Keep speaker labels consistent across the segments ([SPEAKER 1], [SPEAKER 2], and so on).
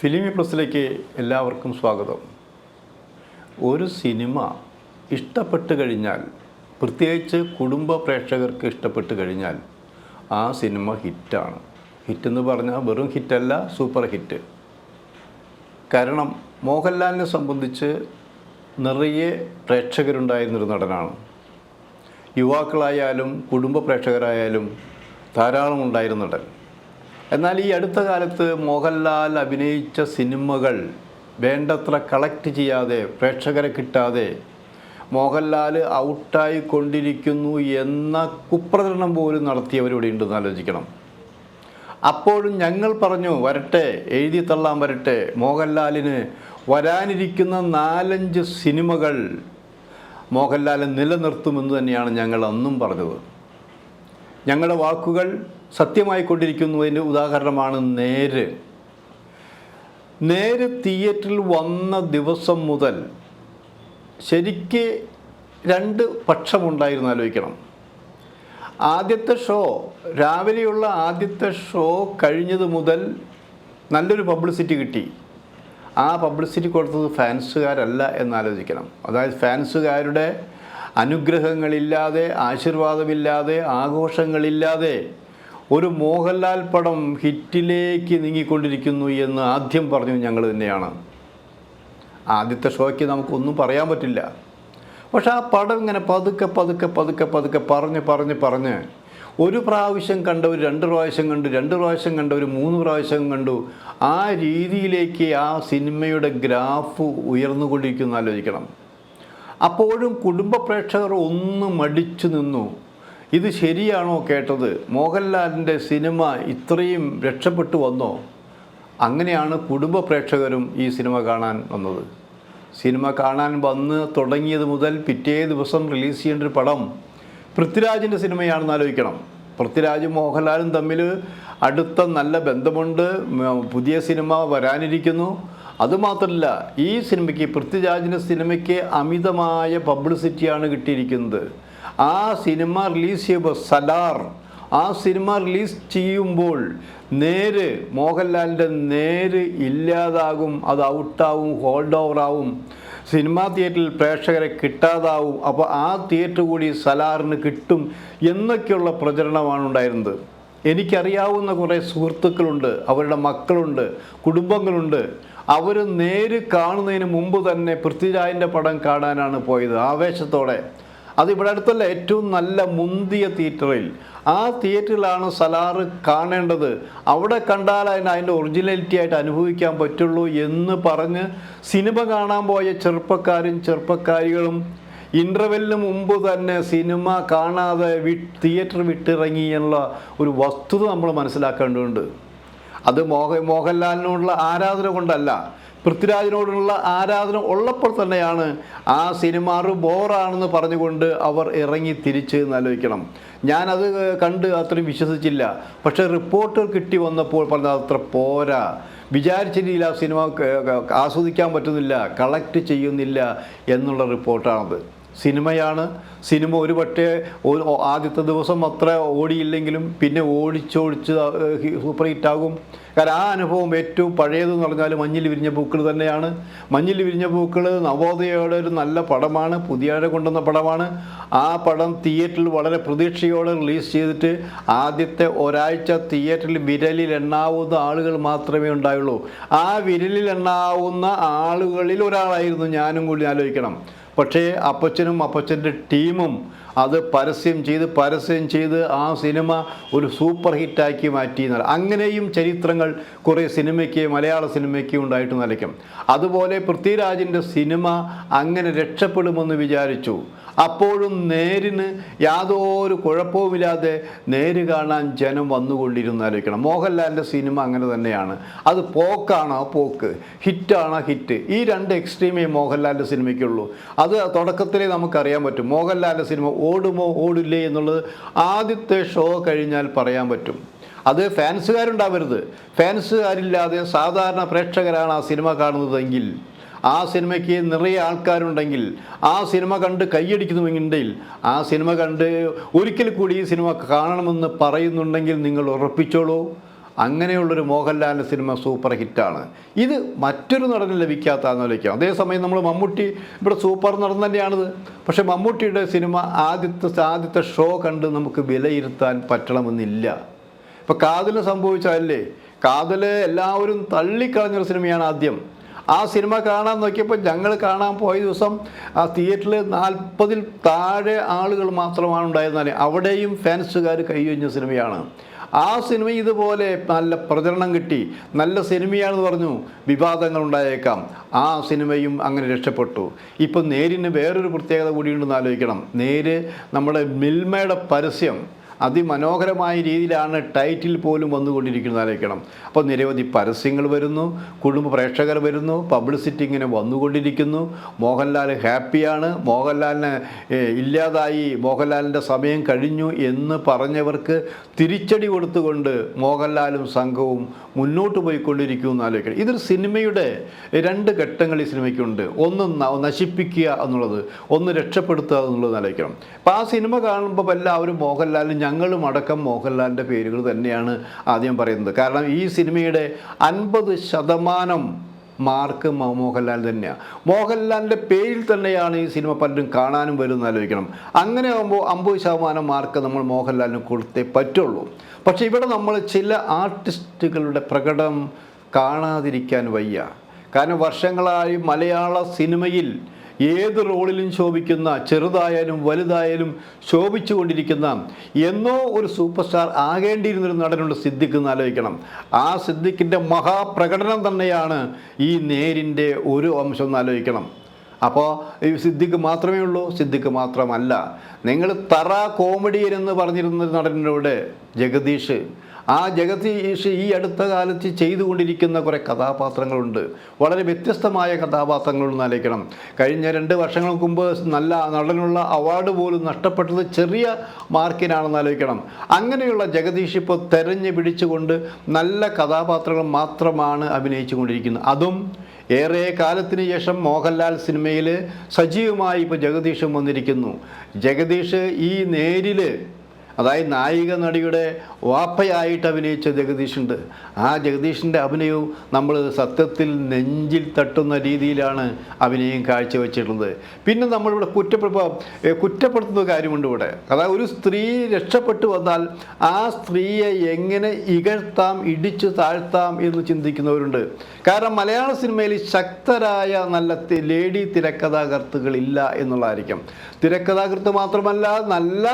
[SPEAKER 1] ഫിലിമി പ്ലസിലേക്ക് എല്ലാവർക്കും സ്വാഗതം. ഒരു സിനിമ ഇഷ്ടപ്പെട്ട് കഴിഞ്ഞാൽ, പ്രത്യേകിച്ച് കുടുംബ പ്രേക്ഷകർക്ക് ഇഷ്ടപ്പെട്ട് കഴിഞ്ഞാൽ ആ സിനിമ ഹിറ്റാണ്. ഹിറ്റെന്ന് പറഞ്ഞാൽ വെറും ഹിറ്റല്ല, സൂപ്പർ ഹിറ്റ്. കാരണം മോഹൻലാലിനെ സംബന്ധിച്ച് നിറയെ പ്രേക്ഷകരുണ്ടായിരുന്നൊരു നടനാണ്. യുവാക്കളായാലും കുടുംബ പ്രേക്ഷകരായാലും ധാരാളം ഉണ്ടായിരുന്ന നടൻ. എന്നാൽ ഈ അടുത്ത കാലത്ത് മോഹൻലാൽ അഭിനയിച്ച സിനിമകൾ വേണ്ടത്ര കളക്ട് ചെയ്യാതെ, പ്രേക്ഷകരെ കിട്ടാതെ മോഹൻലാൽ ഔട്ടായി കൊണ്ടിരിക്കുന്നു എന്ന കുപ്രചരണം പോലും നടത്തിയവരിവിടെ ഉണ്ടെന്ന് ആലോചിക്കണം. അപ്പോഴും ഞങ്ങൾ പറഞ്ഞു, വരട്ടെ, എഴുതി തള്ളാൻ വരട്ടെ, മോഹൻലാലിന് വരാനിരിക്കുന്ന 4-5 സിനിമകൾ മോഹൻലാൽ നിലനിർത്തുമെന്ന് തന്നെയാണ് ഞങ്ങൾ അന്നും പറഞ്ഞത്. ഞങ്ങളുടെ വാക്കുകൾ സത്യമായിക്കൊണ്ടിരിക്കുന്നതിൻ്റെ ഉദാഹരണമാണ് നേര് തിയേറ്ററിൽ വന്ന ദിവസം മുതൽ ശരിക്ക് 2 പക്ഷമുണ്ടായിരുന്നു ആലോചിക്കണം. ആദ്യത്തെ ഷോ, രാവിലെയുള്ള ആദ്യത്തെ ഷോ കഴിഞ്ഞത് മുതൽ നല്ലൊരു പബ്ലിസിറ്റി കിട്ടി. ആ പബ്ലിസിറ്റി കൊടുത്തത് ഫാൻസുകാരല്ല എന്നാലോചിക്കണം. അതായത് ഫാൻസുകാരുടെ അനുഗ്രഹങ്ങളില്ലാതെ, ആശീർവാദമില്ലാതെ, ആഘോഷങ്ങളില്ലാതെ ഒരു മോഹൻലാൽ പടം ഹിറ്റിലേക്ക് നീങ്ങിക്കൊണ്ടിരിക്കുന്നു എന്ന് ആദ്യം പറഞ്ഞു ഞങ്ങൾ തന്നെയാണ്. ആദ്യത്തെ ഷോയ്ക്ക് നമുക്കൊന്നും പറയാൻ പറ്റില്ല. പക്ഷെ ആ പടം ഇങ്ങനെ പതുക്കെ പറഞ്ഞ് ഒരു പ്രാവശ്യം കണ്ടവർ 2 പ്രാവശ്യം കണ്ടു, 2 പ്രാവശ്യം കണ്ടവർ 3 പ്രാവശ്യം കണ്ടു. ആ രീതിയിലേക്ക് ആ സിനിമയുടെ ഗ്രാഫ് ഉയർന്നുകൊണ്ടിരിക്കുന്നു ആലോചിക്കണം. അപ്പോഴും കുടുംബ പ്രേക്ഷകർ ഒന്ന് മടിച്ചു നിന്നു. ഇത് ശരിയാണോ കേട്ടത്? മോഹൻലാലിൻ്റെ സിനിമ ഇത്രയും രക്ഷപ്പെട്ടു വന്നോ? അങ്ങനെയാണ് കുടുംബ പ്രേക്ഷകരും ഈ സിനിമ കാണാൻ വന്നത്. സിനിമ കാണാൻ വന്ന് തുടങ്ങിയത് മുതൽ പിറ്റേ ദിവസം റിലീസ് ചെയ്യേണ്ട ഒരു പടം പൃഥ്വിരാജിൻ്റെ സിനിമയാണെന്ന് ആലോചിക്കണം. പൃഥ്വിരാജും മോഹൻലാലും തമ്മിൽ അടുത്ത നല്ല ബന്ധമുണ്ട്. പുതിയ സിനിമ വരാനിരിക്കുന്നു. അതുമാത്രമല്ല, ഈ സിനിമയ്ക്ക്, പൃഥ്വിരാജിൻ്റെ സിനിമയ്ക്ക് അമിതമായ പബ്ലിസിറ്റിയാണ് കിട്ടിയിരിക്കുന്നത്. ആ സിനിമ റിലീസ് ചെയ്യുമ്പോൾ സലാർ, ആ സിനിമ റിലീസ് ചെയ്യുമ്പോൾ മോഹൻലാലിൻ്റെ നേര് ഇല്ലാതാകും, അത് ഔട്ടാവും, ഹോൾഡ് ഓവറാവും, സിനിമാ തിയേറ്ററിൽ പ്രേക്ഷകരെ കിട്ടാതാവും. അപ്പോൾ ആ തിയേറ്റർ കൂടി സലാറിന് കിട്ടും എന്നൊക്കെയുള്ള പ്രചരണമാണ് ഉണ്ടായിരുന്നത്. എനിക്കറിയാവുന്ന കുറേ സുഹൃത്തുക്കളുണ്ട്, അവരുടെ മക്കളുണ്ട്, കുടുംബങ്ങളുണ്ട്. അവർ നേര് കാണുന്നതിന് മുമ്പ് തന്നെ പൃഥ്വിരാജിൻ്റെ പടം കാണാനാണ് പോയത് ആവേശത്തോടെ. അത് ഇവിടെ അടുത്തല്ല, ഏറ്റവും നല്ല മുന്തിയ തിയേറ്ററിൽ. ആ തിയേറ്ററിലാണ് സലാറ് കാണേണ്ടത്. അവിടെ കണ്ടാൽ അതിൻ്റെ ഒറിജിനാലിറ്റി ആയിട്ട് അനുഭവിക്കാൻ പറ്റുള്ളൂ എന്ന് പറഞ്ഞ് സിനിമ കാണാൻ പോയ ചെറുപ്പക്കാരികളും ഇൻ്റർവെല്ലിന് മുമ്പ് തന്നെ സിനിമ കാണാതെ തിയേറ്റർ വിട്ടിറങ്ങി എന്നുള്ള ഒരു വസ്തുത നമ്മൾ മനസ്സിലാക്കേണ്ടതുണ്ട്. അത് മോഹൻലാലിനോടുള്ള ആരാധന കൊണ്ടല്ല, പൃഥ്വിരാജിനോടുള്ള ആരാധന ഉള്ളപ്പോൾ തന്നെയാണ് ആ സിനിമ ബോറാണെന്ന് പറഞ്ഞുകൊണ്ട് അവർ ഇറങ്ങി തിരിച്ച് ആലോചിക്കണം. ഞാനത് കണ്ട് അത്രയും വിശ്വസിച്ചില്ല. പക്ഷേ റിപ്പോർട്ടുകൾ കിട്ടി വന്നപ്പോൾ പറഞ്ഞത് അത്ര പോരാ, വിചാരിച്ച രീതിയിൽ ആ സിനിമ ആസ്വദിക്കാൻ പറ്റുന്നില്ല, കളക്ട് ചെയ്യുന്നില്ല എന്നുള്ള റിപ്പോർട്ടാണത്. സിനിമയാണ്. സിനിമ ഒരു പക്ഷേ ആദ്യത്തെ ദിവസം അത്ര ഓടിയില്ലെങ്കിലും പിന്നെ ഓടിച്ചോടിച്ച് സൂപ്പർ ഹിറ്റാകും. കാരണം ആ അനുഭവം ഏറ്റവും പഴയതെന്ന് പറഞ്ഞാൽ മഞ്ഞിൽ വിരിഞ്ഞ പൂക്കൾ തന്നെയാണ്. മഞ്ഞിൽ വിരിഞ്ഞ പൂക്കൾ നവോദയയുടെ ഒരു നല്ല പടമാണ്, പുതിയ കൊണ്ടുവന്ന പടമാണ്. ആ പടം തിയേറ്ററിൽ വളരെ പ്രതീക്ഷയോടെ റിലീസ് ചെയ്തിട്ട് ആദ്യത്തെ ഒരാഴ്ച തിയേറ്ററിൽ വിരലിൽ എണ്ണാവുന്ന ആളുകൾ മാത്രമേ ഉണ്ടായുള്ളൂ. ആ വിരലിൽ എണ്ണാവുന്ന ആളുകളിൽ ഒരാളായിരുന്നു ഞാനും കൂടി ആലോചിക്കണം. പക്ഷേ അപ്പച്ചൻ്റെ ടീമും അത് പരസ്യം ചെയ്ത് ആ സിനിമ ഒരു സൂപ്പർ ഹിറ്റാക്കി മാറ്റി. അങ്ങനെയും ചരിത്രങ്ങൾ കുറേ സിനിമയ്ക്ക്, മലയാള സിനിമയ്ക്ക് ഉണ്ടായിട്ട് നിലയ്ക്കും. അതുപോലെ പൃഥ്വിരാജിൻ്റെ സിനിമ അങ്ങനെ രക്ഷപ്പെടുമെന്ന് വിചാരിച്ചു. അപ്പോഴും നേരിന് യാതൊരു കുഴപ്പവുമില്ലാതെ നേര് കാണാൻ ജനം വന്നുകൊണ്ടിരുന്ന് ആലോചിക്കണം. മോഹൻലാലിൻ്റെ സിനിമ അങ്ങനെ തന്നെയാണ്. അത് പോക്കാണോ പോക്ക്, ഹിറ്റാണോ ഹിറ്റ്, ഈ 2 എക്സ്ട്രീമേ മോഹൻലാലിൻ്റെ സിനിമയ്ക്കുള്ളൂ. അത് തുടക്കത്തിലേ നമുക്കറിയാൻ പറ്റും. മോഹൻലാലിൻ്റെ സിനിമ ഓടുമോ ഓടില്ലേ എന്നുള്ളത് ആദ്യത്തെ ഷോ കഴിഞ്ഞാൽ പറയാൻ പറ്റും. അത് ഫാൻസുകാരുണ്ടാവരുത്. ഫാൻസുകാരില്ലാതെ സാധാരണ പ്രേക്ഷകരാണ് ആ സിനിമ കാണുന്നതെങ്കിൽ, ആ സിനിമയ്ക്ക് നിറയെ ആൾക്കാരുണ്ടെങ്കിൽ, ആ സിനിമ കണ്ട് കൈയടിക്കുന്നുവെങ്കിൽ, ആ സിനിമ കണ്ട് ഒരിക്കൽ കൂടി ഈ സിനിമ കാണണമെന്ന് പറയുന്നുണ്ടെങ്കിൽ നിങ്ങൾ ഉറപ്പിച്ചോളൂ, അങ്ങനെയുള്ളൊരു മോഹൻലാലിൻ്റെ സിനിമ സൂപ്പർ ഹിറ്റാണ്. ഇത് മറ്റൊരു നടന് ലഭിക്കാത്തതെന്ന് ആലോചിക്കാം. അതേസമയം നമ്മൾ മമ്മൂട്ടി ഇവിടെ സൂപ്പർ നടൻ തന്നെയാണിത്. പക്ഷേ മമ്മൂട്ടിയുടെ സിനിമ ആദ്യത്തെ ഷോ കണ്ട് നമുക്ക് വിലയിരുത്താൻ പറ്റണമെന്നില്ല. ഇപ്പോൾ കാതൽ സംഭവിച്ചതല്ലേ, കാതൽ എല്ലാവരും തള്ളിക്കളഞ്ഞൊരു സിനിമയാണ് ആദ്യം. ആ സിനിമ കാണാൻ നോക്കിയപ്പോൾ ഞങ്ങൾ കാണാൻ പോയ ദിവസം ആ തിയേറ്ററിൽ 40-ൽ താഴെ ആളുകൾ മാത്രമാണ് ഉണ്ടായിരുന്നത്. അവിടെയും ഫാൻസുകാർ കൈയൊഴിഞ്ഞ സിനിമയാണ്. ആ സിനിമ ഇതുപോലെ നല്ല പ്രചരണം കിട്ടി, നല്ല സിനിമയാണെന്ന് പറഞ്ഞു, വിവാദങ്ങൾ ഉണ്ടായേക്കാം. ആ സിനിമയും അങ്ങനെ രക്ഷപ്പെട്ടു. ഇപ്പം നേരിന് വേറൊരു പ്രത്യേകത കൂടിയുണ്ടെന്ന് ആലോചിക്കണം. നേര് നമ്മുടെ മിൽമയുടെ പരസ്യം അതിമനോഹരമായ രീതിയിലാണ് ടൈറ്റിൽ പോലും വന്നുകൊണ്ടിരിക്കുന്നത് ആലോചിക്കണം. അപ്പോൾ നിരവധി പരസ്യങ്ങൾ വരുന്നു, കുടുംബ പ്രേക്ഷകർ വരുന്നു, പബ്ലിസിറ്റി ഇങ്ങനെ വന്നുകൊണ്ടിരിക്കുന്നു. മോഹൻലാൽ ഹാപ്പിയാണ്, മോഹൻലാലിന് ഇല്ലാതായി, മോഹൻലാലിൻ്റെ സമയം കഴിഞ്ഞു എന്ന് പറഞ്ഞവർക്ക് തിരിച്ചടി കൊടുത്തുകൊണ്ട് മോഹൻലാലും സംഘവും മുന്നോട്ട് പോയിക്കൊണ്ടിരിക്കുമെന്ന് ആലോചിക്കണം. ഇതൊരു സിനിമയുടെ 2 ഘട്ടങ്ങൾ ഈ സിനിമയ്ക്കുണ്ട്. ഒന്ന് നശിപ്പിക്കുക എന്നുള്ളത്, ഒന്ന് രക്ഷപ്പെടുത്തുക എന്നുള്ളത് ആലോചിക്കണം. അപ്പോൾ ആ സിനിമ കാണുമ്പോൾ എല്ലാവരും മോഹൻലാലും ഞങ്ങളും അടക്കം മോഹൻലാലിൻ്റെ പേരുകൾ തന്നെയാണ് ആദ്യം പറയുന്നത്. കാരണം ഈ സിനിമയുടെ 50% മാർക്ക് മോഹൻലാൽ തന്നെയാണ്. മോഹൻലാലിൻ്റെ പേരിൽ തന്നെയാണ് ഈ സിനിമ പലരും കാണാനും വരുമെന്ന് ആലോചിക്കണം. അങ്ങനെ ആകുമ്പോൾ 50% മാർക്ക് നമ്മൾ മോഹൻലാലിന് കൊടുത്തേ പറ്റുള്ളൂ. പക്ഷേ ഇവിടെ നമ്മൾ ചില ആർട്ടിസ്റ്റുകളുടെ പ്രകടനം കാണാതിരിക്കാൻ വയ്യ. കാരണം വർഷങ്ങളായി മലയാള സിനിമയിൽ ഏത് റോളിലും ശോഭിക്കുന്ന, ചെറുതായാലും വലുതായാലും ശോഭിച്ചു കൊണ്ടിരിക്കുന്ന എന്നോ ഒരു സൂപ്പർ സ്റ്റാർ ആകേണ്ടിയിരുന്നൊരു നടനുണ്ട്, സിദ്ദിഖ് എന്ന് ആലോചിക്കണം. ആ സിദ്ദിഖിൻ്റെ മഹാപ്രകടനം തന്നെയാണ് ഈ നേരിൻ്റെ ഒരു അംശം എന്ന് ആലോചിക്കണം. അപ്പോൾ ഈ സിദ്ദിഖ് മാത്രമേ ഉള്ളൂ? സിദ്ദിഖ് മാത്രമല്ല. നിങ്ങൾ തറ കോമഡിയൻ എന്ന് പറഞ്ഞിരുന്നൊരു നടനോട് ജഗദീഷ്. ആ ജഗദീഷ് ഈ അടുത്ത കാലത്ത് ചെയ്തുകൊണ്ടിരിക്കുന്ന കുറേ കഥാപാത്രങ്ങളുണ്ട്, വളരെ വ്യത്യസ്തമായ കഥാപാത്രങ്ങളെന്ന് ആലോചിക്കണം. കഴിഞ്ഞ 2 വർഷങ്ങൾക്ക് മുമ്പ് നല്ല നടനുള്ള അവാർഡ് പോലും നഷ്ടപ്പെട്ടത് ചെറിയ മാർക്കിനാണെന്ന് ആലോചിക്കണം. അങ്ങനെയുള്ള ജഗദീഷ് ഇപ്പോൾ തെരഞ്ഞു പിടിച്ചുകൊണ്ട് നല്ല കഥാപാത്രങ്ങൾ മാത്രമാണ് അഭിനയിച്ചു കൊണ്ടിരിക്കുന്നത്. അതും ഏറെ കാലത്തിന് ശേഷം മോഹൻലാൽ സിനിമയിൽ സജീവമായി ഇപ്പോൾ ജഗദീഷും വന്നിരിക്കുന്നു. ജഗദീഷ് ഈ നേരിൽ, അതായത് നായിക നടിയുടെ വാപ്പയായിട്ട് അഭിനയിച്ച ജഗദീഷുണ്ട്. ആ ജഗദീഷിൻ്റെ അഭിനയവും നമ്മൾ സത്യത്തിൽ നെഞ്ചിൽ തട്ടുന്ന രീതിയിലാണ് അഭിനയം കാഴ്ചവെച്ചിട്ടുള്ളത്. പിന്നെ നമ്മളിവിടെ കുറ്റപ്പെടുത്തുന്ന കാര്യമുണ്ട് ഇവിടെ. അതായത് ഒരു സ്ത്രീ രക്ഷപ്പെട്ടു വന്നാൽ ആ സ്ത്രീയെ എങ്ങനെ ഇകഴ്ത്താം, ഇടിച്ചു താഴ്ത്താം എന്ന് ചിന്തിക്കുന്നവരുണ്ട്. കാരണം മലയാള സിനിമയിൽ ശക്തരായ നല്ല ലേഡി തിരക്കഥാകൃത്തുകളില്ല എന്നുള്ളതായിരിക്കും. തിരക്കഥാകൃത്ത് മാത്രമല്ല, നല്ല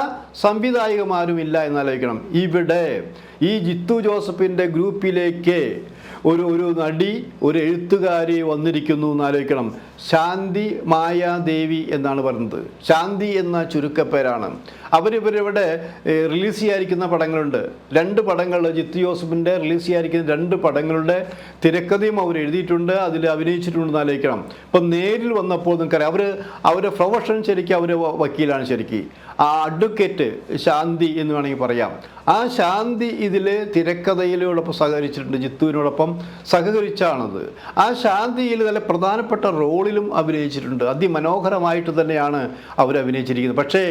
[SPEAKER 1] സംവിധായകന്മാരുമില്ല എന്നാലോചിക്കണം. ഇവിടെ ഈ ജിത്തു ജോസഫിൻ്റെ ഗ്രൂപ്പിലേക്ക് ഒരു നടി, ഒരു എഴുത്തുകാരി വന്നിരിക്കുന്നു എന്നാലോചിക്കണം. ശാന്തി മായാദേവി എന്നാണ് പറയുന്നത്. ശാന്തി എന്ന ചുരുക്കപ്പേരാണ്. അവരിവരിവിടെ റിലീസ് ചെയ്യാതിരിക്കുന്ന പടങ്ങളുണ്ട്. 2 പടങ്ങൾ, ജിത്തു ജോസഫിൻ്റെ റിലീസ് ചെയ്യാതിരിക്കുന്ന 2 പടങ്ങളുടെ തിരക്കഥയും അവർ എഴുതിയിട്ടുണ്ട്, അതിൽ അഭിനയിച്ചിട്ടുണ്ടെന്ന് ആലോചിക്കണം. ഇപ്പം നേരിൽ വന്നപ്പോൾ നിങ്ങൾക്കറിയാം, അവരുടെ പ്രൊഫഷൻ ശരിക്കും അവർ വക്കീലാണ് ശരിക്കും. ആ അഡ്വക്കേറ്റ് ശാന്തി എന്ന് വേണമെങ്കിൽ പറയാം. ആ ശാന്തി ഇതിൽ തിരക്കഥയിലോടൊപ്പം സഹകരിച്ചിട്ടുണ്ട്, ജിത്തുവിനോടൊപ്പം സഹകരിച്ചാണത്. ആ ശാന്തിയിൽ നല്ല പ്രധാനപ്പെട്ട റോളിലും അഭിനയിച്ചിട്ടുണ്ട്. അതിമനോഹരമായിട്ട് തന്നെയാണ് അവർ അഭിനയിച്ചിരിക്കുന്നത്. പക്ഷേ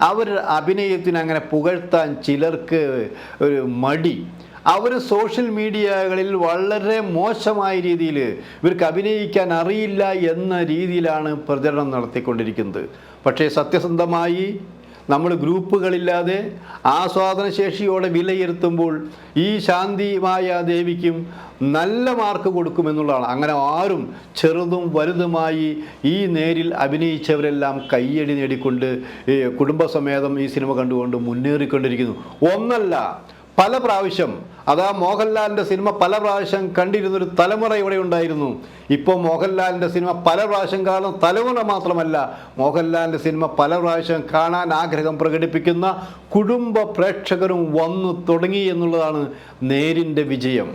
[SPEAKER 1] അവർ അഭിനയത്തിന് അങ്ങനെ പുകഴ്ത്താൻ ചിലർക്ക് ഒരു മടി. അവർ സോഷ്യൽ മീഡിയകളിൽ വളരെ മോശമായ രീതിയിൽ ഇവർക്ക് അഭിനയിക്കാൻ അറിയില്ല എന്ന രീതിയിലാണ് പ്രചരണം നടത്തിക്കൊണ്ടിരിക്കുന്നത്. പക്ഷേ സത്യസന്ധമായി നമ്മൾ ഗ്രൂപ്പുകളില്ലാതെ ആസ്വാദനശേഷിയോടെ വിലയിരുത്തുമ്പോൾ ഈ ശാന്തി മായാദേവിക്കും നല്ല മാർക്ക് കൊടുക്കുമെന്നുള്ളതാണ്. അങ്ങനെ ആരും ചെറുതും വലുതുമായി ഈ നേരിൽ അഭിനയിച്ചവരെല്ലാം കയ്യടി നേടിക്കൊണ്ട് കുടുംബസമേതം ഈ സിനിമ കണ്ടുകൊണ്ട് മുന്നേറിക്കൊണ്ടിരിക്കുന്നു. ഒന്നല്ല, പല പ്രാവശ്യം. അതാ മോഹൻലാലിൻ്റെ സിനിമ പല പ്രാവശ്യം കണ്ടിരുന്നൊരു തലമുറ ഇവിടെ ഉണ്ടായിരുന്നു. ഇപ്പോൾ മോഹൻലാലിൻ്റെ സിനിമ പല പ്രാവശ്യം കാണുന്ന തലമുറ മാത്രമല്ല, മോഹൻലാലിൻ്റെ സിനിമ പല പ്രാവശ്യം കാണാൻ ആഗ്രഹം പ്രകടിപ്പിക്കുന്ന കുടുംബ പ്രേക്ഷകരും വന്നു തുടങ്ങി എന്നുള്ളതാണ് നേരിൻ്റെ വിജയം.